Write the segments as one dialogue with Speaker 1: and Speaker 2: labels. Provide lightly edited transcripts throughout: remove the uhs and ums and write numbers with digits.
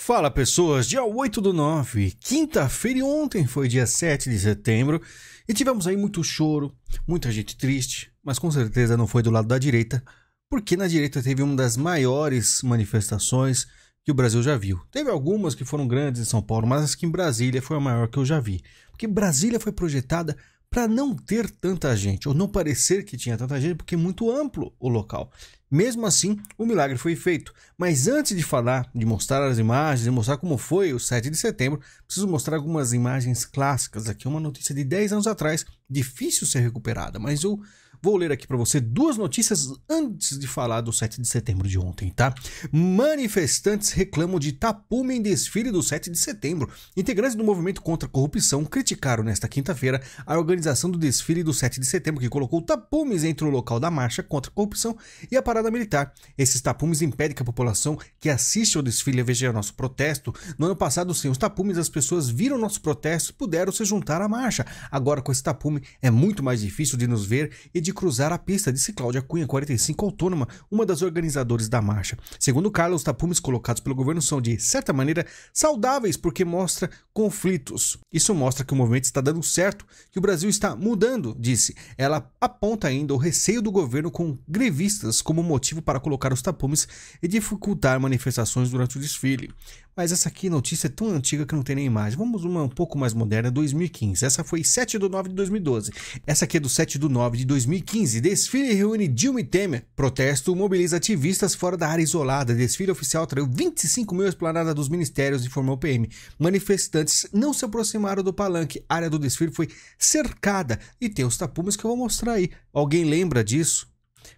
Speaker 1: Fala pessoas, dia 8/9, quinta-feira, e ontem foi dia 7 de setembro e tivemos aí muito choro, muita gente triste, mas com certeza não foi do lado da direita, porque na direita teve uma das maiores manifestações que o Brasil já viu. Teve algumas que foram grandes em São Paulo, mas aqui em Brasília foi a maior que eu já vi, porque Brasília foi projetada para não ter tanta gente, ou não parecer que tinha tanta gente, porque é muito amplo o local. Mesmo assim, o milagre foi feito. Mas antes de falar, de mostrar as imagens, de mostrar como foi o 7 de setembro, preciso mostrar algumas imagens clássicas. Aqui uma notícia de 10 anos atrás, difícil ser recuperada, mas eu vou ler aqui para você duas notícias antes de falar do 7 de setembro de ontem, tá? Manifestantes reclamam de tapume em desfile do 7 de setembro. Integrantes do movimento contra a corrupção criticaram nesta quinta-feira a organização do desfile do 7 de setembro, que colocou tapumes entre o local da marcha contra a corrupção e a parada militar. Esses tapumes impedem que a população que assiste ao desfile veja nosso protesto. No ano passado, sem os tapumes, as pessoas viram nosso protesto e puderam se juntar à marcha. Agora, com esse tapume, é muito mais difícil de nos ver e de cruzar a pista, disse Cláudia Cunha, 45, autônoma, uma das organizadoras da marcha. Segundo Carla, os tapumes colocados pelo governo são, de certa maneira, saudáveis, porque mostra conflitos. Isso mostra que o movimento está dando certo, que o Brasil está mudando, disse. Ela aponta ainda o receio do governo com grevistas como motivo para colocar os tapumes e dificultar manifestações durante o desfile. Mas essa aqui notícia é tão antiga que não tem nem imagem. Vamos uma um pouco mais moderna, 2015. Essa foi 7/9 de 2012. Essa aqui é do 7/9 de 2015. Desfile reúne Dilma e Temer. Protesto mobiliza ativistas fora da área isolada. Desfile oficial atraiu 25 mil à esplanada dos ministérios, informou o PM. Manifestantes não se aproximaram do palanque. A área do desfile foi cercada. E tem os tapumes que eu vou mostrar aí. Alguém lembra disso?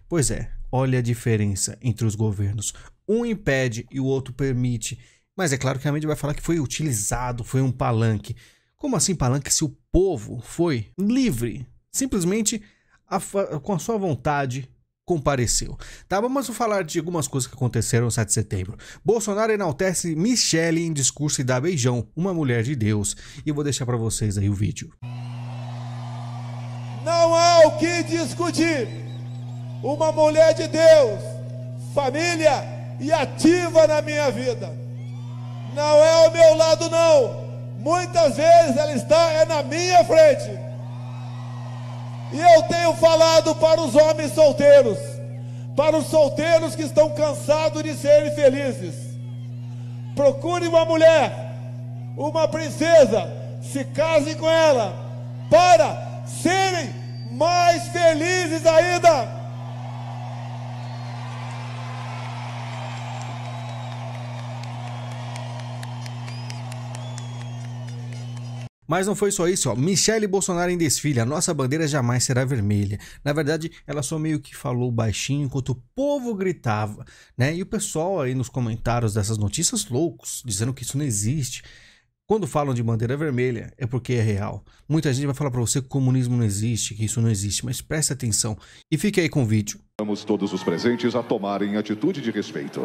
Speaker 1: Pois é, olha a diferença entre os governos. Um impede e o outro permite. Mas é claro que a mídia vai falar que foi utilizado, foi um palanque. Como assim palanque se o povo foi livre? Simplesmente, com a sua vontade, compareceu. Tá, vamos falar de algumas coisas que aconteceram no 7 de setembro. Bolsonaro enaltece Michele em discurso e dá beijão, uma mulher de Deus. E eu vou deixar para vocês aí o vídeo.
Speaker 2: Não há o que discutir. Uma mulher de Deus, família e ativa na minha vida. Não é ao meu lado, não. Muitas vezes ela está na minha frente. E eu tenho falado para os homens solteiros, para os solteiros que estão cansados de serem felizes: procure uma mulher, uma princesa, se casem com ela, para serem mais felizes ainda.
Speaker 1: Mas não foi só isso, ó. Michele Bolsonaro em desfile, a nossa bandeira jamais será vermelha. Na verdade, ela só meio que falou baixinho enquanto o povo gritava, né? E o pessoal aí nos comentários dessas notícias loucos, dizendo que isso não existe. Quando falam de bandeira vermelha, é porque é real. Muita gente vai falar pra você que o comunismo não existe, que isso não existe, mas preste atenção e fique aí com o vídeo.
Speaker 3: Vamos todos os presentes a tomarem atitude de respeito.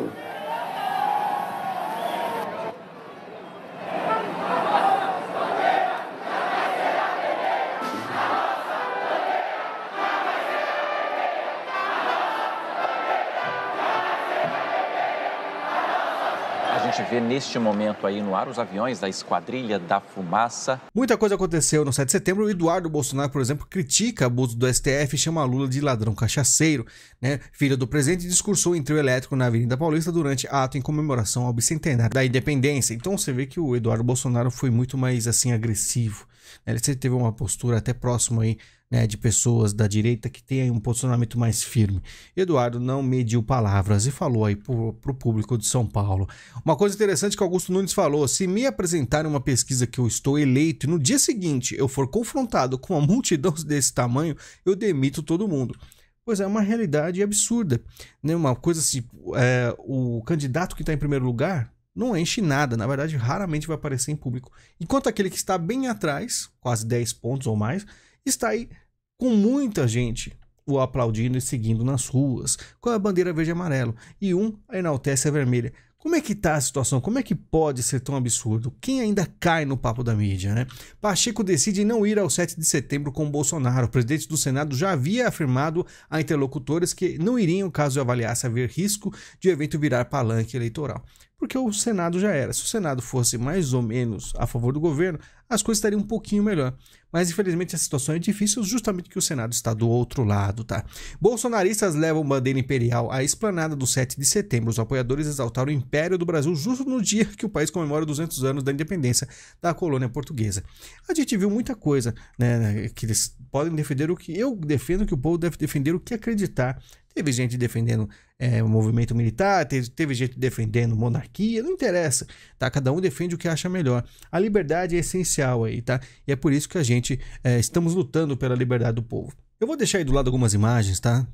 Speaker 4: A gente vê neste momento aí no ar os aviões da Esquadrilha da Fumaça.
Speaker 1: Muita coisa aconteceu no 7 de setembro. O Eduardo Bolsonaro, por exemplo, critica abuso do STF e chama Lula de ladrão cachaceiro, né? Filho do presidente discursou em trio elétrico na Avenida Paulista durante ato em comemoração ao bicentenário da independência. Então você vê que o Eduardo Bolsonaro foi muito mais assim agressivo. Ele teve uma postura até próxima aí, né, de pessoas da direita que tem um posicionamento mais firme. Eduardo não mediu palavras e falou aí pro público de São Paulo. Uma coisa interessante que Augusto Nunes falou: se me apresentarem uma pesquisa que eu estou eleito e no dia seguinte eu for confrontado com uma multidão desse tamanho, eu demito todo mundo. Pois é, uma realidade absurda, né? Uma coisa assim, o candidato que está em primeiro lugar não enche nada, na verdade raramente vai aparecer em público. Enquanto aquele que está bem atrás, quase 10 pontos ou mais, está aí com muita gente o aplaudindo e seguindo nas ruas, com a bandeira verde e amarelo, e um enaltece a vermelha. Como é que tá a situação? Como é que pode ser tão absurdo? Quem ainda cai no papo da mídia, né? Pacheco decide não ir ao 7 de setembro com Bolsonaro. O presidente do Senado já havia afirmado a interlocutores que não iriam caso avaliasse haver risco de o evento virar palanque eleitoral. porque o Senado já era. Se o Senado fosse mais ou menos a favor do governo, as coisas estariam um pouquinho melhor. Mas, infelizmente, a situação é difícil justamente porque o Senado está do outro lado, tá? Bolsonaristas levam bandeira imperial à esplanada do 7 de setembro. Os apoiadores exaltaram o Império do Brasil justo no dia que o país comemora 200 anos da independência da colônia portuguesa. A gente viu muita coisa, né? Que eles podem defender o que eu defendo, que o povo deve defender o que acreditar. Teve gente defendendo o movimento militar, teve gente defendendo monarquia, não interessa, tá? Cada um defende o que acha melhor. A liberdade é essencial aí, tá? E é por isso que a gente estamos lutando pela liberdade do povo. Eu vou deixar aí do lado algumas imagens, tá?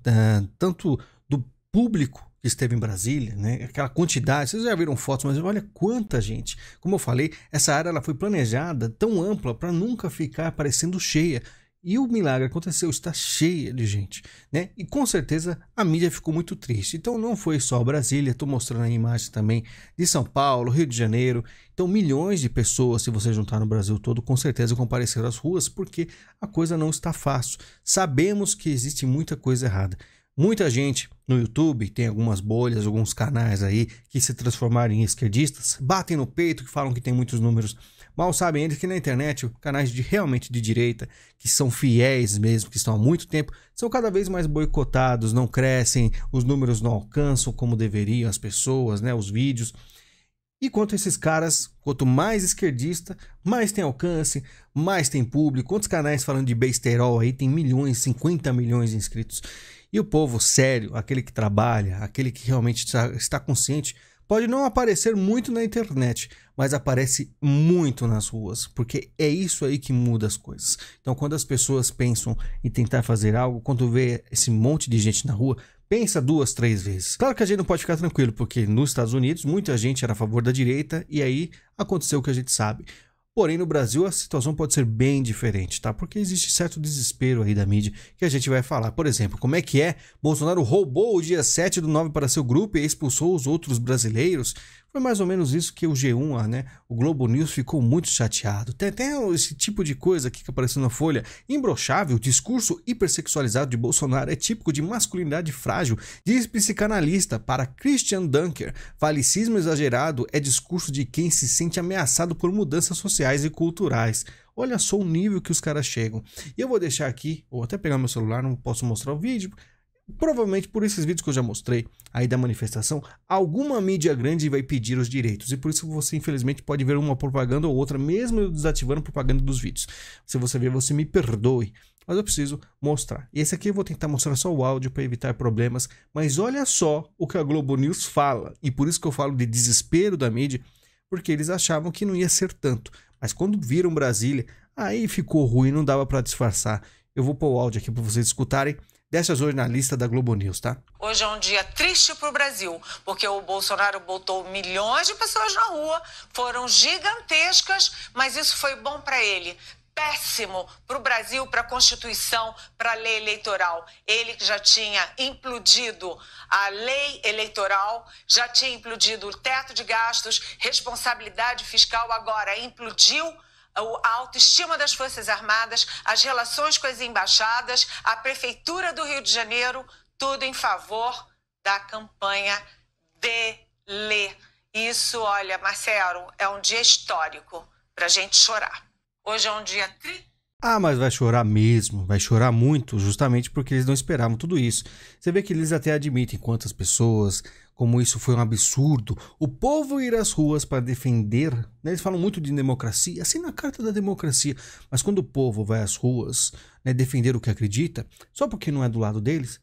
Speaker 1: Tanto do público que esteve em Brasília, né? Aquela quantidade, vocês já viram fotos, mas olha quanta gente. Como eu falei, essa área ela foi planejada tão ampla para nunca ficar parecendo cheia. E o milagre aconteceu, está cheia de gente, né? E com certeza a mídia ficou muito triste. Então não foi só Brasília, estou mostrando aí imagens também de São Paulo, Rio de Janeiro. Então milhões de pessoas, se você juntar no Brasil todo, com certeza compareceram às ruas porque a coisa não está fácil. Sabemos que existe muita coisa errada. Muita gente no YouTube, tem algumas bolhas, alguns canais aí que se transformaram em esquerdistas, batem no peito, que falam que tem muitos números. Mal sabem eles que na internet, canais realmente de direita, que são fiéis mesmo, que estão há muito tempo, são cada vez mais boicotados, não crescem, os números não alcançam como deveriam as pessoas, né, os vídeos. E quanto a esses caras, quanto mais esquerdista, mais tem alcance, mais tem público. Quantos canais falando de besterol aí tem milhões, 50 milhões de inscritos. E o povo sério, aquele que trabalha, aquele que realmente está consciente, pode não aparecer muito na internet, mas aparece muito nas ruas, porque é isso aí que muda as coisas. Então, quando as pessoas pensam em tentar fazer algo, quando vê esse monte de gente na rua, pensa 2, 3 vezes. Claro que a gente não pode ficar tranquilo, porque nos Estados Unidos muita gente era a favor da direita e aí aconteceu o que a gente sabe. Porém, no Brasil a situação pode ser bem diferente, tá? Porque existe certo desespero aí da mídia que a gente vai falar. Por exemplo, como é que Bolsonaro roubou o dia 7/9 para seu grupo e expulsou os outros brasileiros? Foi mais ou menos isso que o G1, né? O Globo News ficou muito chateado. Tem até esse tipo de coisa aqui que apareceu na Folha. Imbrochável, discurso hipersexualizado de Bolsonaro é típico de masculinidade frágil, diz psicanalista para Christian Dunker. Falicismo exagerado é discurso de quem se sente ameaçado por mudanças sociais e culturais. Olha só o nível que os caras chegam. E eu vou deixar aqui, vou até pegar meu celular, não posso mostrar o vídeo. Provavelmente por esses vídeos que eu já mostrei aí da manifestação, alguma mídia grande vai pedir os direitos. E por isso você infelizmente pode ver uma propaganda ou outra, mesmo eu desativando a propaganda dos vídeos. Se você ver, você me perdoe. Mas eu preciso mostrar. E esse aqui eu vou tentar mostrar só o áudio para evitar problemas. Mas olha só o que a Globo News fala. E por isso que eu falo de desespero da mídia, porque eles achavam que não ia ser tanto. Mas quando viram Brasília, aí ficou ruim, não dava para disfarçar. Eu vou pôr o áudio aqui para vocês escutarem dessa jornalista da Globo News, tá?
Speaker 5: Hoje é um dia triste para o Brasil, porque o Bolsonaro botou milhões de pessoas na rua, foram gigantescas, mas isso foi bom para ele. Péssimo para o Brasil, para a Constituição, para a lei eleitoral. Ele que já tinha implodido a lei eleitoral, já tinha implodido o teto de gastos, responsabilidade fiscal, agora implodiu a autoestima das Forças Armadas, as relações com as embaixadas, a Prefeitura do Rio de Janeiro, tudo em favor da campanha dele. Isso, olha, Marcelo, é um dia histórico para a gente chorar. Hoje é um dia
Speaker 1: mas vai chorar mesmo, vai chorar muito, justamente porque eles não esperavam tudo isso. Você vê que eles até admitem quantas pessoas, como isso foi um absurdo. O povo ir às ruas para defender, né? Eles falam muito de democracia, assim na carta da democracia, mas quando o povo vai às ruas, né, defender o que acredita, só porque não é do lado deles,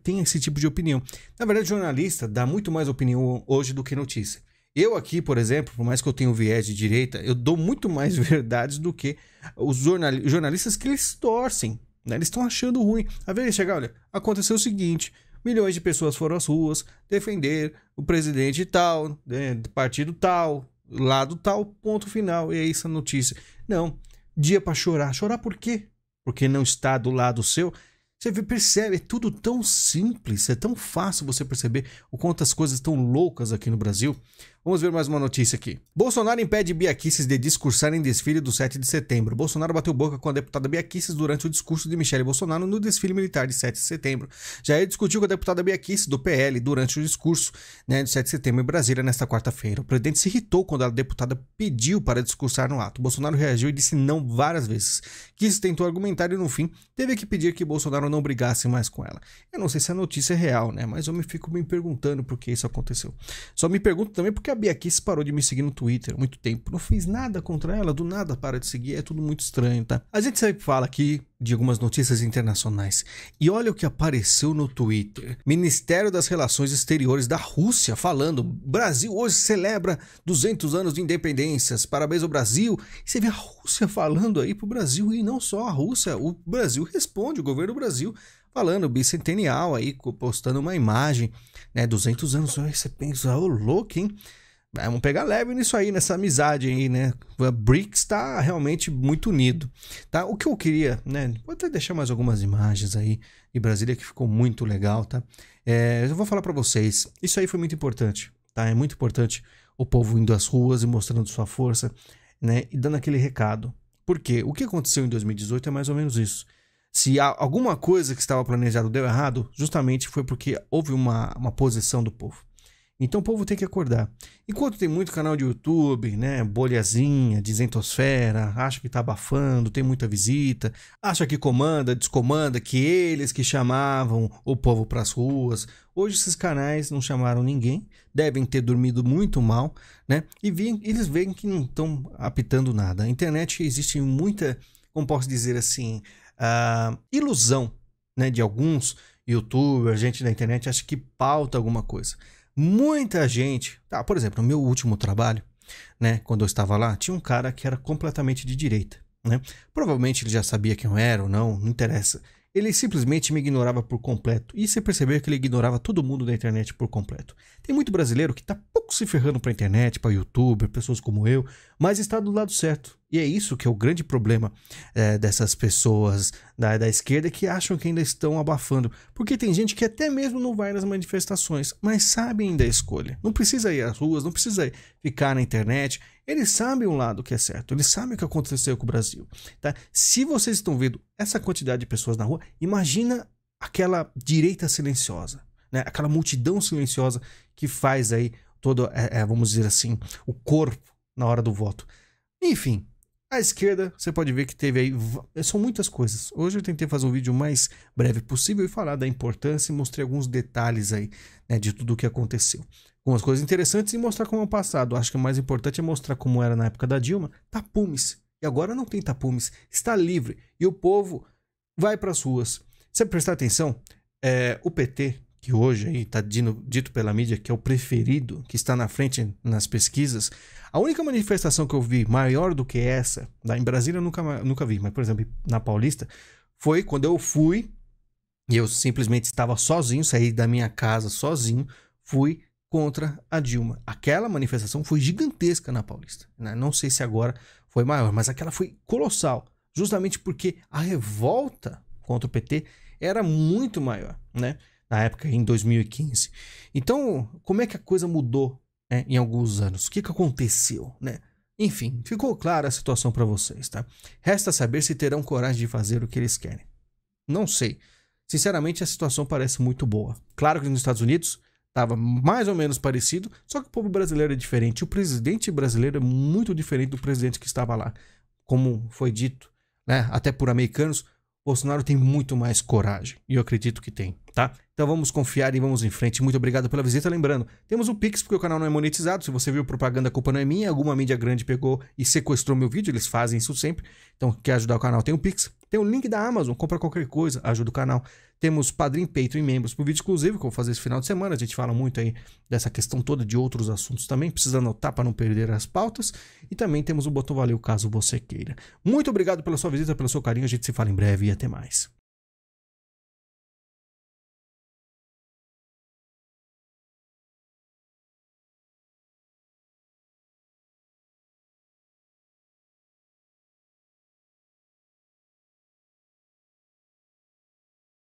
Speaker 1: tem esse tipo de opinião. Na verdade, jornalista dá muito mais opinião hoje do que notícia. Eu aqui, por exemplo, por mais que eu tenha um viés de direita, eu dou muito mais verdades do que os jornalistas que eles torcem, né? Eles estão achando ruim. A vez de chegar, olha, aconteceu o seguinte, milhões de pessoas foram às ruas defender o presidente tal, né, partido tal, lado tal, ponto final. E é isso a notícia. Não, dia para chorar. Chorar por quê? Porque não está do lado seu. Você percebe, é tudo tão simples, é tão fácil você perceber o quanto as coisas estão loucas aqui no Brasil. Vamos ver mais uma notícia aqui. Bolsonaro impede Bia Kicis de discursar em desfile do 7 de setembro. Bolsonaro bateu boca com a deputada Bia Kicis durante o discurso de Michele Bolsonaro no desfile militar de 7 de setembro. Jair discutiu com a deputada Bia Kicis, do PL, durante o discurso de 7 de setembro em Brasília nesta quarta-feira. O presidente se irritou quando a deputada pediu para discursar no ato. Bolsonaro reagiu e disse não várias vezes. Kicis tentou argumentar e, no fim, teve que pedir que Bolsonaro não brigasse mais com ela. Eu não sei se a notícia é real, né? Mas eu me fico me perguntando por que isso aconteceu. Só me pergunto também porque a Bia Kicis parou de me seguir no Twitter há muito tempo. Não fiz nada contra ela, do nada para de seguir, é tudo muito estranho, tá? A gente sempre fala aqui de algumas notícias internacionais. E olha o que apareceu no Twitter. Ministério das Relações Exteriores da Rússia falando: Brasil hoje celebra 200 anos de independências, parabéns ao Brasil. E você vê a Rússia falando aí pro Brasil, e não só a Rússia, o Brasil responde, o governo do Brasil falando, bicentennial aí, postando uma imagem, né, 200 anos, aí você pensa, ô louco, hein? Vamos pegar leve nisso aí, nessa amizade aí, né? A BRICS tá realmente muito unido, tá? O que eu queria, né? Vou até deixar mais algumas imagens aí de Brasília que ficou muito legal, tá? Eu vou falar pra vocês, isso aí foi muito importante, tá? É muito importante o povo indo às ruas e mostrando sua força, né? E dando aquele recado. Por quê? O que aconteceu em 2018 é mais ou menos isso. Se alguma coisa que estava planejado deu errado, justamente foi porque houve uma posição do povo. Então o povo tem que acordar. Enquanto tem muito canal de YouTube, né, bolhazinha, dizentosfera, acha que tá abafando, tem muita visita, acha que comanda, descomanda, que eles que chamavam o povo para as ruas. Hoje esses canais não chamaram ninguém, devem ter dormido muito mal, né? E eles veem que não estão apitando nada. A internet existe muita, como posso dizer assim, ilusão, né, de alguns youtubers, gente da internet acha que pauta alguma coisa. Muita gente, tá, por exemplo, no meu último trabalho, né, quando eu estava lá, tinha um cara que era completamente de direita, né? Provavelmente ele já sabia quem eu era ou não, não interessa. Ele simplesmente me ignorava por completo. E você percebeu que ele ignorava todo mundo da internet por completo. Tem muito brasileiro que tá pouco se ferrando pra internet, pra youtuber, pessoas como eu, mas está do lado certo. E é isso que é o grande problema dessas pessoas da esquerda que acham que ainda estão abafando. Porque tem gente que até mesmo não vai nas manifestações, mas sabe ainda a escolha. Não precisa ir às ruas, não precisa ficar na internet. Eles sabem um lado que é certo, eles sabem o que aconteceu com o Brasil, tá? Se vocês estão vendo essa quantidade de pessoas na rua, imagina aquela direita silenciosa, né? Aquela multidão silenciosa que faz aí todo, vamos dizer assim, o corpo na hora do voto. Enfim, a esquerda, você pode ver que teve aí, são muitas coisas. Hoje eu tentei fazer um vídeo mais breve possível e falar da importância e mostrei alguns detalhes aí, né, de tudo o que aconteceu. Algumas coisas interessantes e mostrar como é o passado. Acho que o mais importante é mostrar como era na época da Dilma, tapumes. E agora não tem tapumes, está livre. E o povo vai para as ruas. Se você prestar atenção, o PT, que hoje está dito pela mídia que é o preferido, que está na frente nas pesquisas, a única manifestação que eu vi maior do que essa, em Brasília eu nunca vi, mas por exemplo na Paulista, foi quando eu fui, e eu simplesmente estava sozinho, saí da minha casa sozinho, fui contra a Dilma. Aquela manifestação foi gigantesca na Paulista, né? Não sei se agora foi maior, mas aquela foi colossal, justamente porque a revolta contra o PT era muito maior, né? Na época, em 2015. Então, como é que a coisa mudou, né, em alguns anos? O que aconteceu, né? Enfim, ficou clara a situação para vocês, tá? Resta saber se terão coragem de fazer o que eles querem. Não sei. Sinceramente, a situação parece muito boa. Claro que nos Estados Unidos estava mais ou menos parecido, só que o povo brasileiro é diferente. O presidente brasileiro é muito diferente do presidente que estava lá. Como foi dito, né, até por americanos, Bolsonaro tem muito mais coragem. E eu acredito que tem, tá? Então vamos confiar e vamos em frente. Muito obrigado pela visita. Lembrando, temos o Pix porque o canal não é monetizado. Se você viu propaganda, a culpa não é minha. Alguma mídia grande pegou e sequestrou meu vídeo. Eles fazem isso sempre. Então, quer ajudar o canal, tem o Pix. Tem o link da Amazon. Compra qualquer coisa, ajuda o canal. Temos Padrim, Patreon e membros pro vídeo exclusivo que eu vou fazer esse final de semana. A gente fala muito aí dessa questão toda de outros assuntos também. Precisa anotar para não perder as pautas. E também temos o botão valeu caso você queira. Muito obrigado pela sua visita, pelo seu carinho. A gente se fala em breve e até mais.